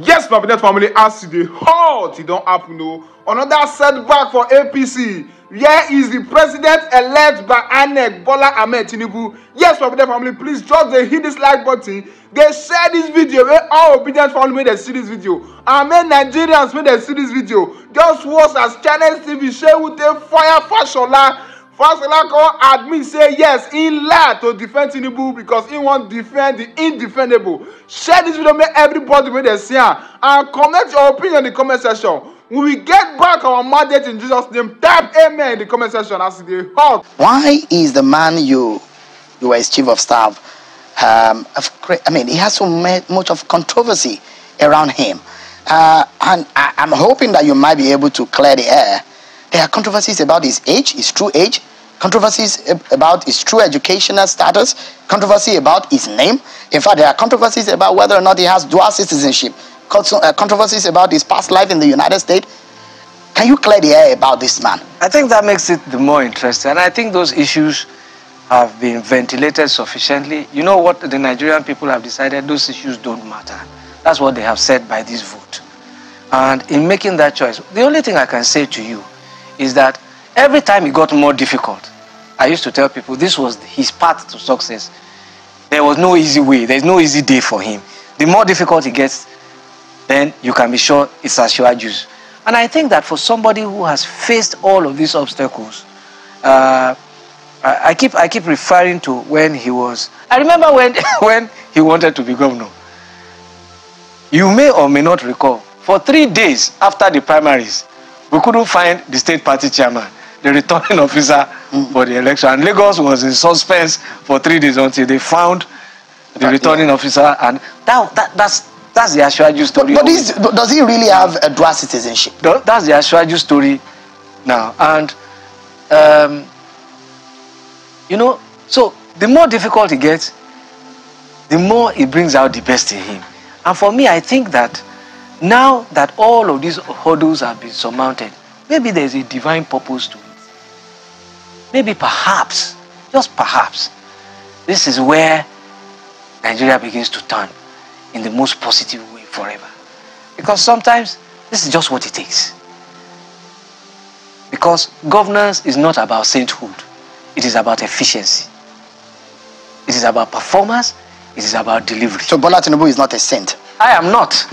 Yes, my Babatunde family, as the halt, it don't happen, no. Another setback for APC. Where is the president-elect by INEC, Bola Ahmed Tinubu? Yes, my Babatunde family, please just hit this like button. They share this video. Where all obedient family made they see this video. And many Nigerians made they see this video. Just watch as Channel TV share with the fire fashola. Fashola can admit say yes, he lied to defend Tinubu because he want defend the indefendable. Share this video, make everybody when they see it, and comment your opinion in the comment section. When we get back our mandate in Jesus' name, type amen in the comment section as they hot. Why is the man you were his chief of staff? He has so much of controversy around him, and I'm hoping that you might be able to clear the air. There are controversies about his age, his true age, controversies about his true educational status, controversy about his name. In fact, there are controversies about whether or not he has dual citizenship, controversies about his past life in the United States. Can you clear the air about this man? I think that makes it the more interesting. And I think those issues have been ventilated sufficiently. You know what the Nigerian people have decided? Those issues don't matter. That's what they have said by this vote. And in making that choice, the only thing I can say to you is that every time it got more difficult, I used to tell people this was his path to success. There was no easy way. There's no easy day for him. The more difficult it gets, then you can be sure it's a sure juice. And I think that for somebody who has faced all of these obstacles, I keep referring to when he was... I remember when he wanted to be governor. You may or may not recall, for 3 days after the primaries, we couldn't find the state party chairman, the returning officer for the election. And Lagos was in suspense for 3 days until they found the returning officer. And that's the Ashwaju story. But does he really have a dual citizenship? That's the Ashwaju story now. And, so the more difficult it gets, the more it brings out the best in him. And for me, I think that now that all of these hurdles have been surmounted, maybe there's a divine purpose to it. Maybe perhaps, just perhaps, this is where Nigeria begins to turn in the most positive way forever. Because sometimes this is just what it takes. Because governance is not about sainthood. It is about efficiency. It is about performance. It is about delivery. So Bola Tinubu is not a saint? I am not.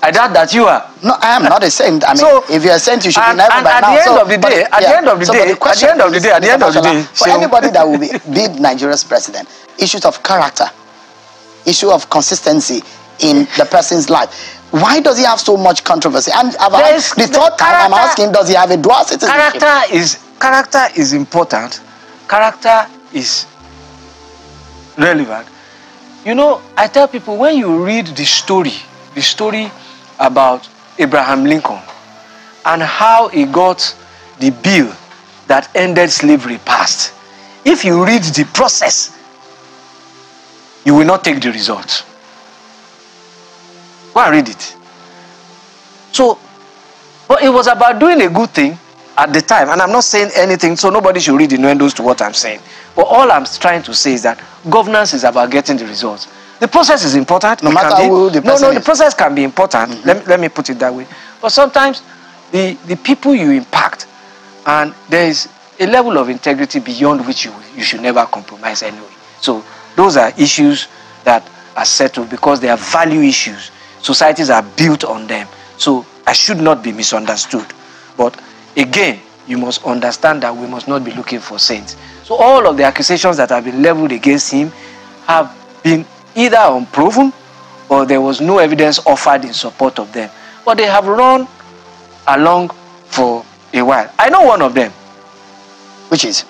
I doubt that you are. No, I am not a saint. I mean, so, if you're a saint, you should be in heaven by now. At the end of the day, for anybody that will be Nigeria's president, issues of character, issue of consistency in the person's life. Why does he have so much controversy? And the third time I'm asking, does he have a dual citizenship? Character is important. Character is relevant. You know, I tell people, when you read the story about Abraham Lincoln and how he got the bill that ended slavery passed, if you read the process, you will not take the results. Go and read it. So, but it was about doing a good thing at the time. And I'm not saying anything, so nobody should read innuendos to what I'm saying. But all I'm trying to say is that governance is about getting the results. The process is important. No matter who the person is. The process can be important. Mm-hmm. Let me put it that way. But sometimes the people you impact, and there is a level of integrity beyond which you should never compromise anyway. So those are issues that are settled because they are value issues. Societies are built on them. So I should not be misunderstood. But again, you must understand that we must not be looking for saints. So all of the accusations that have been leveled against him have been either unproven or there was no evidence offered in support of them. But they have run along for a while. I know one of them. Which is?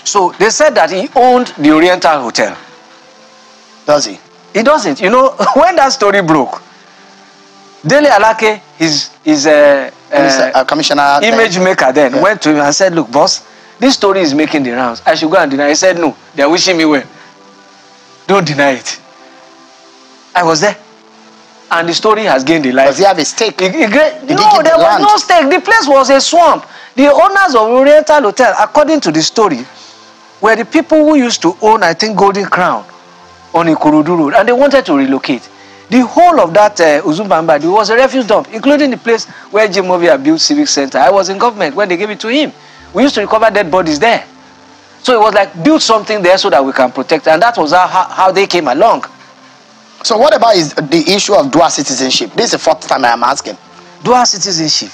So they said that he owned the Oriental Hotel. Does he? He doesn't. You know, when that story broke, Dele Alake, his commissioner, image maker then, went to him and said, look, boss, this story is making the rounds. I should go and deny it. He said, no, they're wishing me well. Don't deny it. I was there. And the story has gained a life. Does he have a stake? No, there was no stake. The place was a swamp. The owners of Oriental Hotel, according to the story, were the people who used to own, I think, Golden Crown on Ikorodu Road. And they wanted to relocate. The whole of that Uzumbamba was a refuse dump, including the place where Jim Movia built Civic Center. I was in government when they gave it to him. We used to recover dead bodies there. So it was like, build something there so that we can protect. And that was how they came along. So what about the issue of dual citizenship? This is the fourth time I am asking. Dual citizenship.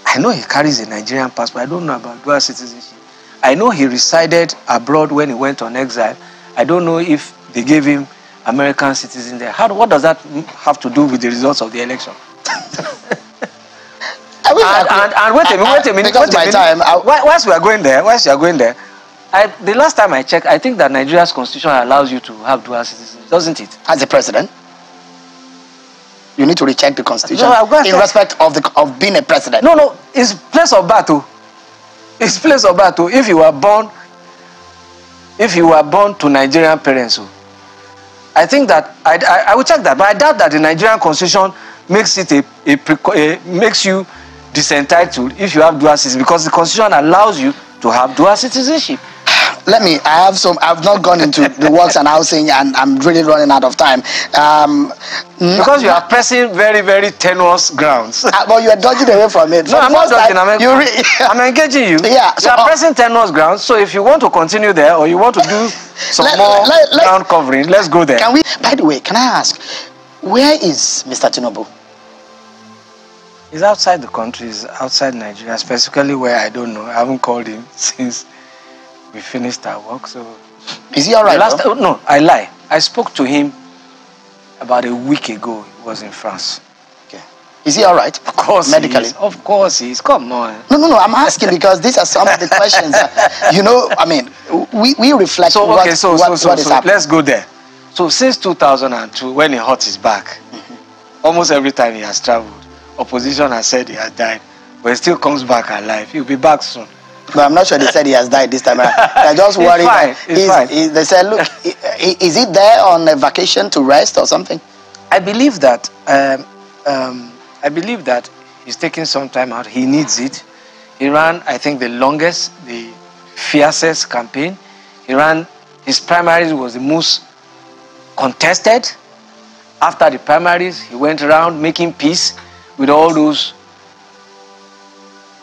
I know he carries a Nigerian passport. I don't know about dual citizenship. I know he resided abroad when he went on exile. I don't know if they gave him American citizen there. What does that have to do with the results of the election? And wait a minute. Whilst we are going there, the last time I checked, I think that Nigeria's constitution allows you to have dual citizenship, doesn't it? As a president, you need to recheck the constitution in respect of being a president. No, it's place of birth. It's place of birth. If you were born to Nigerian parents, I think that I will check that, but I doubt that the Nigerian constitution makes it makes you disentitled if you have dual citizenship, because the constitution allows you to have dual citizenship. I've not gone into the works and housing, and I'm really running out of time. Because you are pressing very, very tenuous grounds. Well, you are dodging away from it. No, I'm not dodging. I'm engaging you. Yeah. You are pressing tenuous grounds, so if you want to continue there, or you want to do some more ground covering, let's go there. By the way, can I ask, where is Mr. Tinubu? He's outside the country. He's outside Nigeria, specifically where I don't know. I haven't called him since we finished our work. So, is he all right? No, I lie. I spoke to him about a week ago. He was in France. Okay. Is he all right? Of course, medically. Of course, he is. Come on. No. I'm asking because these are some of the questions. I mean, we reflect. So what is happening. Let's go there. So since 2002, when he hurt his back, almost every time he has traveled, opposition has said he has died, but he still comes back alive. He'll be back soon. But I'm not sure they said he has died this time around. They're just worried. It's fine. They said, look, is he there on a vacation to rest or something? I believe that. I believe that he's taking some time out. He needs it. He ran, I think, the longest, the fiercest campaign. His primaries was the most contested. After the primaries, he went around making peace with all those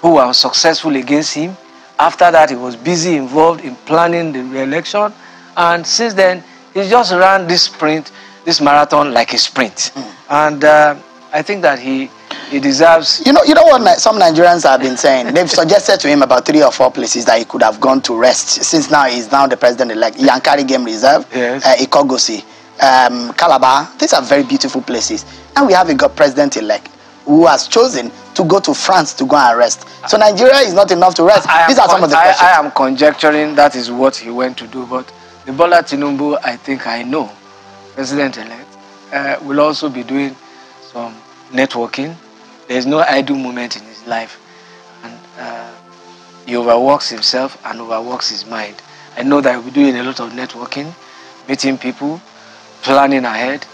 who were successful against him. After that, he was busy involved in planning the re-election. And since then, he just ran this marathon like a sprint. And I think that he deserves... You know what some Nigerians have been saying? They've suggested to him about 3 or 4 places that he could have gone to rest, since now he's now the president-elect. Yankari Game Reserve, yes. Ikogosi, Calabar. These are very beautiful places. And we have a president-elect who has chosen to go to France to go and rest. So Nigeria is not enough to rest. These are some of the questions. I am conjecturing that is what he went to do, but the Bola Tinubu, I think I know, president-elect, will also be doing some networking. There's no idle moment in his life. And he overworks himself and overworks his mind. I know that he'll be doing a lot of networking, meeting people, planning ahead,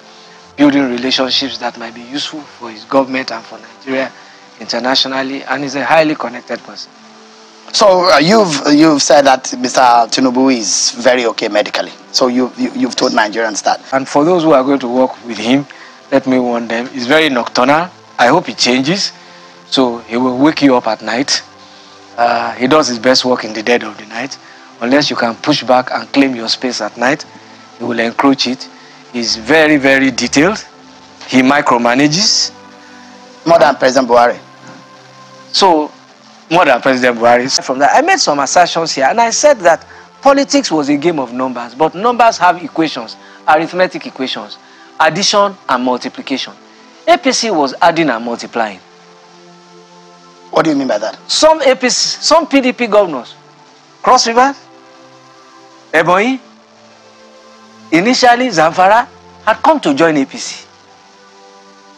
building relationships that might be useful for his government and for Nigeria internationally, and he's a highly connected person. So you've said that Mr. Tinubu is very okay medically. So you've told Nigerians that. And for those who are going to work with him, let me warn them, he's very nocturnal. I hope he changes. So he will wake you up at night. He does his best work in the dead of the night. Unless you can push back and claim your space at night, he will encroach it. He's very, very detailed. He micromanages. More than President Buhari. So, more than President Buhari. From that, I made some assertions here, and I said that politics was a game of numbers, but numbers have equations, arithmetic equations, addition and multiplication. APC was adding and multiplying. What do you mean by that? Some PDP governors, Cross River, Ebonyi, initially Zamfara, had come to join APC.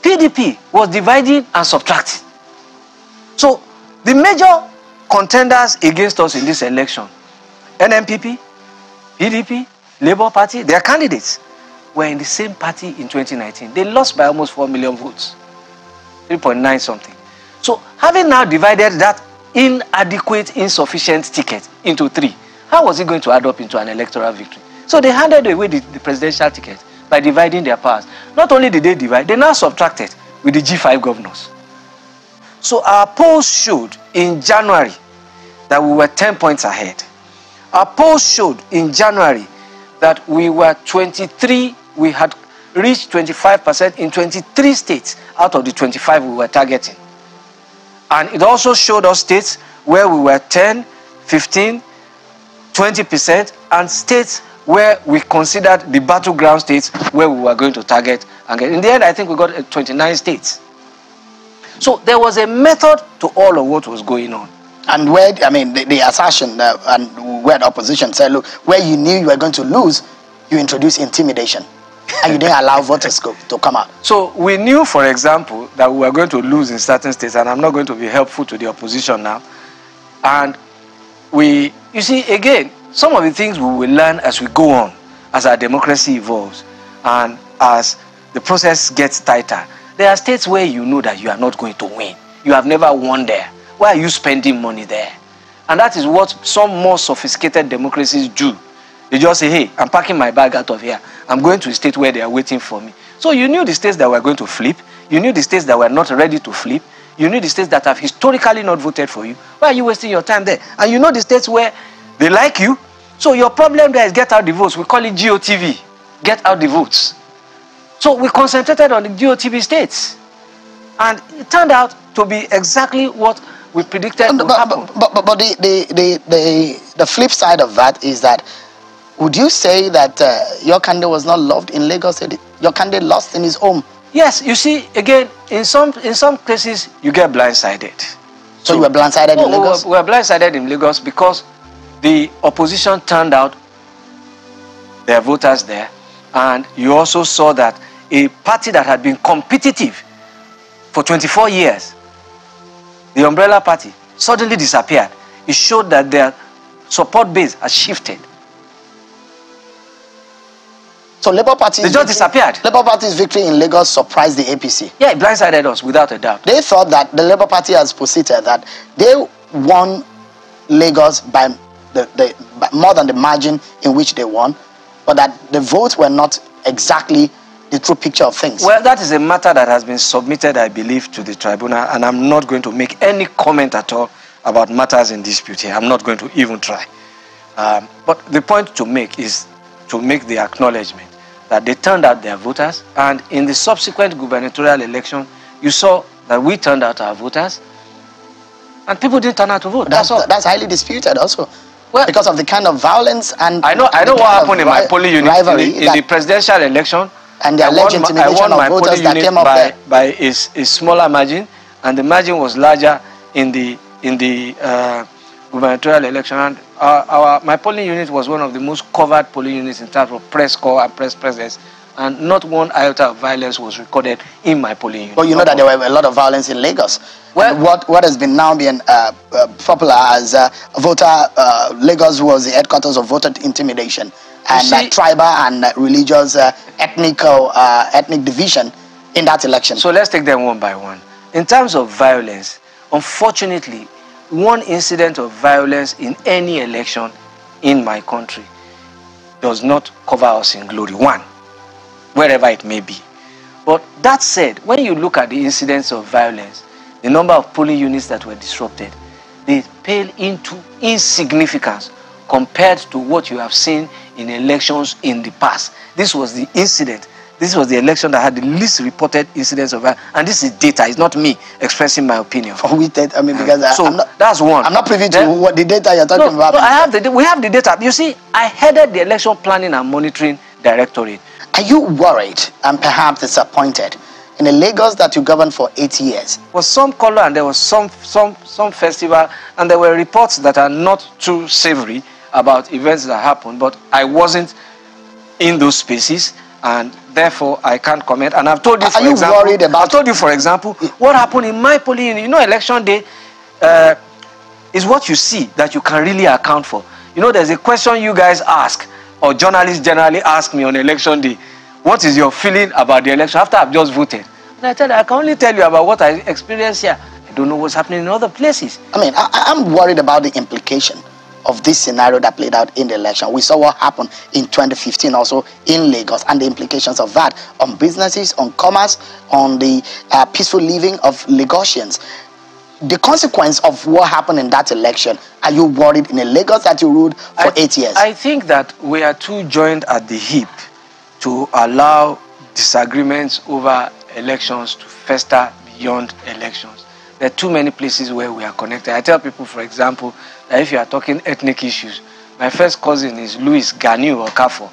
PDP was dividing and subtracting. So, the major contenders against us in this election, NMPP, PDP, Labour Party, their candidates were in the same party in 2019. They lost by almost 4 million votes, 3.9 something. So, having now divided that inadequate, insufficient ticket into 3, how was it going to add up into an electoral victory? So, they handed away the presidential ticket by dividing their powers. Not only did they divide, they now subtracted with the G5 governors. So our polls showed in January that we were 10 points ahead. Our polls showed in January that we were 23, we had reached 25% in 23 states out of the 25 we were targeting. And it also showed us states where we were 10, 15, 20%, and states where we considered the battleground states where we were going to target. And in the end, I think we got 29 states. So there was a method to all of what was going on. And where, I mean, the assertion and where the opposition said, look, where you knew you were going to lose, you introduced intimidation. And you didn't allow voters to come out. So we knew, for example, that we were going to lose in certain states, and I'm not going to be helpful to the opposition now. And you see, again, some of the things we will learn as we go on, as our democracy evolves, and as the process gets tighter. There are states where you know that you are not going to win. You have never won there. Why are you spending money there? And that is what some more sophisticated democracies do. They just say, hey, I'm packing my bag out of here. I'm going to a state where they are waiting for me. So you knew the states that were going to flip. You knew the states that were not ready to flip. You knew the states that have historically not voted for you. Why are you wasting your time there? And you know the states where they like you. So your problem there is get out the votes. We call it GOTV. Get out the votes. So we concentrated on the GOTV states. And it turned out to be exactly what we predicted would happen. But the flip side of that is that, would you say that your candidate was not loved in Lagos? Your candidate lost in his home? Yes, you see, again, in some cases, you get blindsided. So you were blindsided in Lagos? We were blindsided in Lagos because the opposition turned out their voters there, and you also saw that a party that had been competitive for 24 years, the Umbrella Party, suddenly disappeared. It showed that their support base has shifted. So Labour Party... They just disappeared. Labour Party's victory in Lagos surprised the APC. Yeah, it blindsided us, without a doubt. They thought that the Labour Party has posited that they won Lagos by more than the margin in which they won, but that the votes were not exactly the true picture of things. Well, that is a matter that has been submitted, I believe, to the tribunal, and I'm not going to make any comment at all about matters in dispute here. I'm not going to even try. But the point to make is to make the acknowledgement that they turned out their voters, and in the subsequent gubernatorial election, you saw that we turned out our voters, and people didn't turn out to vote. That's all. That's highly disputed also. Well, because of the kind of violence and... I know what happened in my polling unit in the presidential election. And the alleged intimidation of voters that came up there. By a smaller margin, and the margin was larger in the gubernatorial election. And my polling unit was one of the most covered polling units in terms of press corps and press presence, and not one iota of violence was recorded in my polling unit. Well, you know that there were a lot of violence in Lagos. Well, what has been now being popular as Lagos was the headquarters of voter intimidation and tribal and religious ethnic division in that election. So let's take them one by one. In terms of violence, unfortunately, one incident of violence in any election in my country does not cover us in glory. One, wherever it may be. But that said, when you look at the incidents of violence, the number of polling units that were disrupted, they pale into insignificance compared to what you have seen in elections in the past. This was the incident. This was the election that had the least reported incidents of violence. And this is data. It's not me expressing my opinion. For which data? I mean, because that's one. I'm not privy to what the data you're talking about. No, we have the data. You see, I headed the Election Planning and Monitoring Directorate. Are you worried and perhaps disappointed in a Lagos that you governed for 8 years? There was some color and there was some festival, and there were reports that are not too savory about events that happened, but I wasn't in those spaces, and therefore I can't comment. And I've told you, for example, worried about... I've told you, for example, what happened in my polling unit. You know, election day is what you see that you can really account for. You know, there's a question you guys ask, or journalists generally ask me on election day, what is your feeling about the election after I've just voted? And I tell you, I can only tell you about what I experienced here. I don't know what's happening in other places. I mean, I'm worried about the implication of this scenario that played out in the election. We saw what happened in 2015 also in Lagos and the implications of that on businesses, on commerce, on the peaceful living of Lagosians. The consequence of what happened in that election, are you worried in a Lagos that you ruled for 8 years? I think that we are too joined at the hip to allow disagreements over elections to fester beyond elections. There are too many places where we are connected. I tell people, for example, that if you are talking ethnic issues, my first cousin is Louis Ganiu Okafo,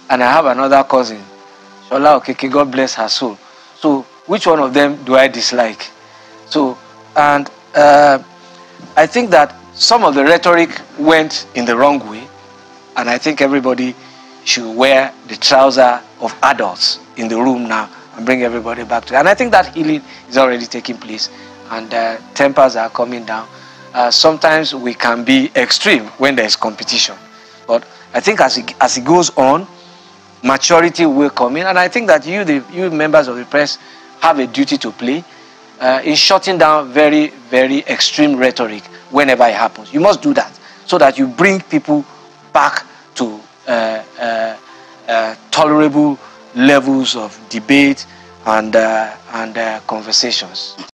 and I have another cousin, Shola Okeke, God bless her soul. So which one of them do I dislike? So, and I think that some of the rhetoric went in the wrong way, and I think everybody should wear the trouser of adults in the room now and bring everybody back to it. And I think that healing is already taking place, and tempers are coming down. Sometimes we can be extreme when there is competition, but I think as it goes on, maturity will come in, and I think that you members of the press have a duty to play in shutting down very, very extreme rhetoric whenever it happens. You must do that so that you bring people back to tolerable levels of debate and conversations.